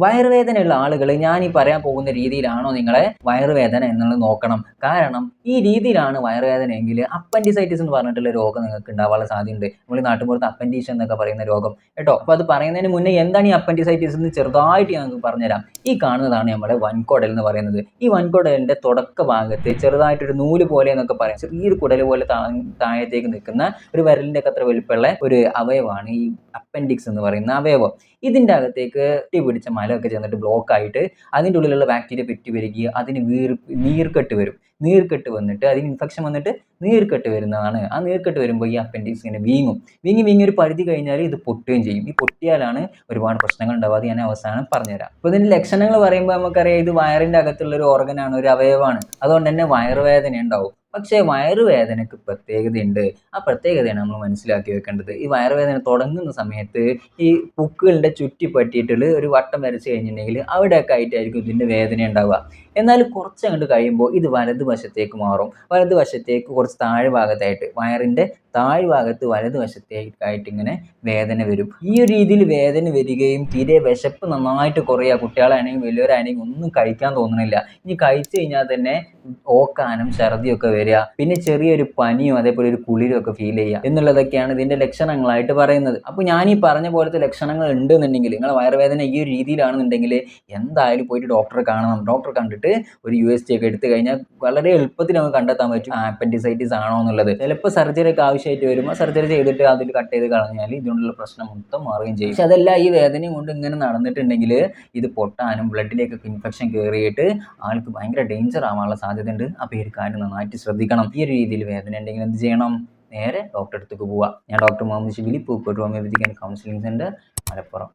വയറുവേദനയുള്ള ആളുകൾ ഞാൻ ഈ പറയാൻ പോകുന്ന രീതിയിലാണോ നിങ്ങളെ വയറുവേദന എന്നുള്ളത് നോക്കണം. കാരണം ഈ രീതിയിലാണ് വയറുവേദനയെങ്കിൽ അപ്പൻഡിസൈറ്റിസ് എന്ന് പറഞ്ഞിട്ടുള്ള രോഗം നിങ്ങൾക്ക് ഉണ്ടാവാനുള്ള സാധ്യതയുണ്ട്. നമ്മൾ ഈ നാട്ടുമ്പുറത്ത് അപ്പൻഡീഷൻ എന്നൊക്കെ പറയുന്ന രോഗം കേട്ടോ. അപ്പോൾ അത് പറയുന്നതിന് മുന്നേ എന്താണ് ഈ അപ്പൻഡിസൈറ്റിസ് എന്ന് ചെറുതായിട്ട് ഞങ്ങൾക്ക് പറഞ്ഞുതരാം. ഈ കാണുന്നതാണ് നമ്മുടെ വൻകുടൽ എന്ന് പറയുന്നത്. ഈ വൻകുടലിന്റെ തുടക്ക ഭാഗത്ത് ചെറുതായിട്ടൊരു നൂല് പോലെ എന്നൊക്കെ പറയാം, ചെറിയൊരു കുടൽ പോലെ താഴത്തേക്ക് നിൽക്കുന്ന ഒരു വിരലിന്റെ ഒക്കെ അത്ര വലിപ്പമുള്ള ഒരു അവയവമാണ് ഈ അപ്പൻഡിക്സ് എന്ന് പറയുന്ന അവയവം. ഇതിന്റെ അകത്തേക്ക് പിടിച്ച മലമൊക്കെ ചെന്നിട്ട് ബ്ലോക്ക് ആയിട്ട് അതിൻ്റെ ഉള്ളിലുള്ള ബാക്ടീരിയ പെറ്റ് പെരുകി അതിന് നീർക്കെട്ട് വരും. നീർക്കെട്ട് വന്നിട്ട് അതിന് ഇൻഫെക്ഷൻ വന്നിട്ട് നീർക്കെട്ട് വരുന്നതാണ്. ആ നീർക്കെട്ട് വരുമ്പോൾ ഈ അപ്പൻഡിക്സ് ഇങ്ങനെ വീങ്ങി ഒരു പരിധി കഴിഞ്ഞാൽ ഇത് പൊട്ടുകയും ചെയ്യും. ഈ പൊട്ടിയാലാണ് ഒരുപാട് പ്രശ്നങ്ങൾ ഉണ്ടാവുക. അത് ഞാൻ അവസാനം പറഞ്ഞുതരാം. അപ്പോൾ ഇതിന്റെ ലക്ഷണങ്ങൾ പറയുമ്പോൾ നമുക്കറിയാം ഇത് വയറിന്റെ അകത്തുള്ള ഒരു ഓർഗനാണ്, ഒരു അവയവമാണ്. അതുകൊണ്ട് തന്നെ വയറുവേദന ഉണ്ടാവും. പക്ഷേ വയറുവേദനയ്ക്ക് പ്രത്യേകതയുണ്ട്. ആ പ്രത്യേകതയാണ് നമ്മൾ മനസ്സിലാക്കി വെക്കേണ്ടത്. ഈ വയറുവേദന തുടങ്ങുന്ന സമയത്ത് ഈ പുക്കിളിൻ്റെ ചുറ്റി പറ്റിയിട്ടുള്ള ഒരു വട്ടം വരച്ച് കഴിഞ്ഞിട്ടുണ്ടെങ്കിൽ അവിടെയൊക്കെ ആയിട്ടായിരിക്കും ഇതിൻ്റെ വേദന ഉണ്ടാവുക. എന്നാൽ കുറച്ച് അങ്ങോട്ട് കഴിയുമ്പോൾ ഇത് വലതുവശത്തേക്ക് മാറും. വലതുവശത്തേക്ക് കുറച്ച് താഴ്ഭാഗത്തായിട്ട് വയറിൻ്റെ താഴ്ഭാഗത്ത് വലതുവശത്തേക്കായിട്ട് ഇങ്ങനെ വേദന വരും. ഈ ഒരു രീതിയിൽ വേദന വരികയും തീരെ വിശപ്പ് നന്നായിട്ട് കുറയുക. കുട്ടികളാണെങ്കിൽ വലിയവരാണെങ്കിൽ ഒന്നും കഴിക്കാൻ തോന്നണില്ല. ഇനി കഴിച്ചു കഴിഞ്ഞാൽ തന്നെ ഓക്കാനും ഛർദിയൊക്കെ വരിക, പിന്നെ ചെറിയൊരു പനിയും അതേപോലെ ഒരു കുളിരും ഒക്കെ ഫീൽ ചെയ്യുക എന്നുള്ളതൊക്കെയാണ് ഇതിന്റെ ലക്ഷണങ്ങളായിട്ട് പറയുന്നത്. അപ്പോൾ ഞാൻ ഈ പറഞ്ഞ പോലത്തെ ലക്ഷണങ്ങൾ ഉണ്ടെന്നുണ്ടെങ്കിൽ, നിങ്ങളെ വയറുവേദന ഈ ഒരു രീതിയിലാണെന്നുണ്ടെങ്കിൽ എന്തായാലും പോയിട്ട് ഡോക്ടറെ കാണണം. ഡോക്ടറെ കണ്ടിട്ട് ഒരു USG ഒക്കെ എടുത്തു കഴിഞ്ഞാൽ വളരെ എളുപ്പത്തിൽ നമുക്ക് കണ്ടെത്താൻ പറ്റും അപ്പൻഡിസൈറ്റിസ് ആണോ എന്നുള്ളത്. ചിലപ്പോൾ സർജറി ഒക്കെ ആവശ്യമായിട്ട് വരുമ്പോൾ സർജറി ചെയ്തിട്ട് അതിൽ കട്ട് ചെയ്ത് കളഞ്ഞാൽ ഇതിനുള്ള പ്രശ്നം മൊത്തം മാറുകയും ചെയ്യും. പക്ഷെ അതല്ല, ഈ വേദനയും കൊണ്ട് ഇങ്ങനെ നടന്നിട്ടുണ്ടെങ്കിൽ ഇത് പൊട്ടാനും ബ്ലഡിലേക്കൊക്കെ ഇൻഫെക്ഷൻ കയറിയിട്ട് ആൾക്ക് ഭയങ്കര ഡേഞ്ചർ ആവാനുള്ള സാധ്യതയുണ്ട്. അപ്പോൾ ഈ ഒരു കാര്യം നന്നായിട്ട് ശ്രദ്ധിക്കണം. ഈ ഒരു രീതിയിൽ വേദന ഉണ്ടെങ്കിൽ എന്ത് ചെയ്യണം? നേരെ ഡോക്ടറെ അടുത്തേക്ക് പോവുക. ഞാൻ doctor Muhammad Shibili, Pookkottu homeopathic and counselling centre, Malappuram.